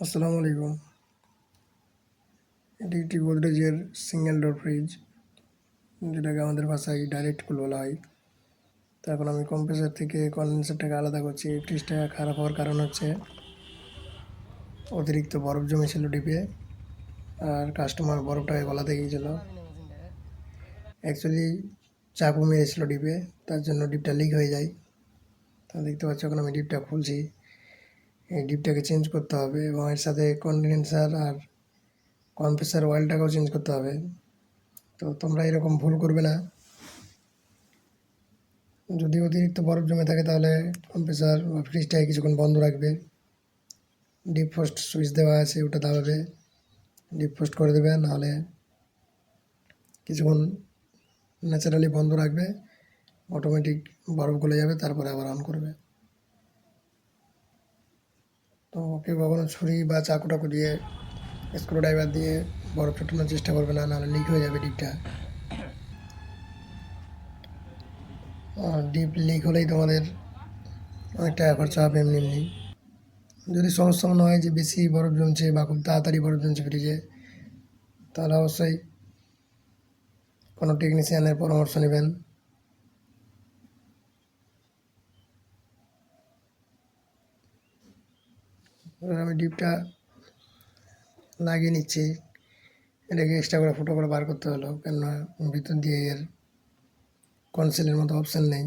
আসসালামু আলাইকুম। এটি একটি গোদরেজের সিঙ্গেল ডোর ফ্রিজ, যেটাকে আমাদের ভাষায় ডাইরেক্ট কুল বলা হয়। তো এখন আমি কম্প্রেসার থেকে কনডেন্সারটাকে আলাদা করছি। ফ্রিজটা খারাপ হওয়ার কারণ হচ্ছে অতিরিক্ত বরফ জমেছিল ডিপে, আর কাস্টমার বরফটাকে গলাতে গিয়েছিল। অ্যাকচুয়ালি চাকু মেরেছিল ডিপে, তার জন্য ডিপটা লিক হয়ে যায়। তা দেখতে পাচ্ছ এখন আমি ডিপটা খুলছি। এই ডিপটাকে চেঞ্জ করতে হবে এবং এর সাথে কনডেন্সার আর কম্প্রেসার অয়েলটাকেও চেঞ্জ করতে হবে। তো তোমরা এরকম ভুল করবে না। যদি অতিরিক্ত বরফ জমে থাকে তাহলে কম্প্রেসার বা ফ্রিজটাকে কিছুক্ষণ বন্ধ রাখবে। ডিপ ফ্রস্ট সুইচ দেওয়া আছে, ওটা দাবাবে, ডিপ ফ্রস্ট করে দেবে। নাহলে কিছুক্ষণ ন্যাচারালি বন্ধ রাখবে, অটোমেটিক বরফ গলে যাবে, তারপরে আবার অন করবে। তো কেউ কখনো ছুরি বা চাকু টাকু দিয়ে, স্ক্রু ড্রাইভার দিয়ে বরফ ফেটানোর চেষ্টা করবে না, নাহলে লিক হয়ে যাবে ডিপটা। ডিপ লিক হলেই তোমাদের অনেক টাকা খরচা হবে এমনি এমনি। যদি সমস্যা মনে হয় যে বেশি বরফ জমছে বা খুব তাড়াতাড়ি বরফ জমছে ফ্রিজে, তাহলে অবশ্যই কোনো টেকনিশিয়ানের পরামর্শ নেবেন। এবার আমি ডিপটা লাগিয়ে নিচ্ছি। এটাকে এক্সট্রা করে ফুটো করে বার করতে হলো, কেননা ভিতর দিয়ে এর কনসিলের মতো অপশান নেই।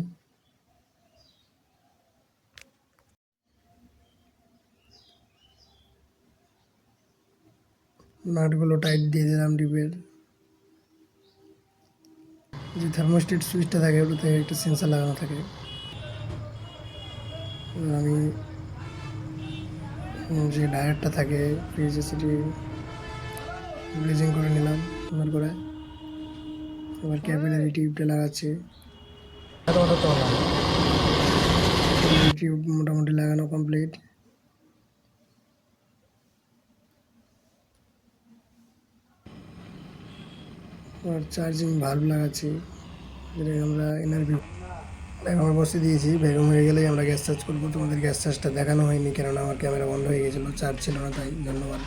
নাটগুলো টাইট দিয়ে দিলাম ডিপের। যে থার্মোস্টেট সুইচটা থাকে ওটাতে একটা সেন্সার লাগানো থাকে। আমি যে ডায়ারটা থাকে ফ্রিজে সেটি ব্লেজিং করে নিলাম সুন্দর করে। এবার ক্যাপিলারি টিউবটা লাগাচ্ছি। টিউব মোটামুটি লাগানো কমপ্লিট। আর চার্জিং ভাল্ব লাগাচ্ছি, যেটাকে আমরা ভ্যাকুমে বসিয়ে দিয়েছি। ভ্যাকুম হয়ে গেলেই আমরা গ্যাস চার্জ করবো। তোমাদের গ্যাস চার্জটা দেখানো হয়নি, কেননা আমার ক্যামেরা বন্ধ হয়ে গেছিলো, চার্জ ছিল না, তাই। ধন্যবাদ।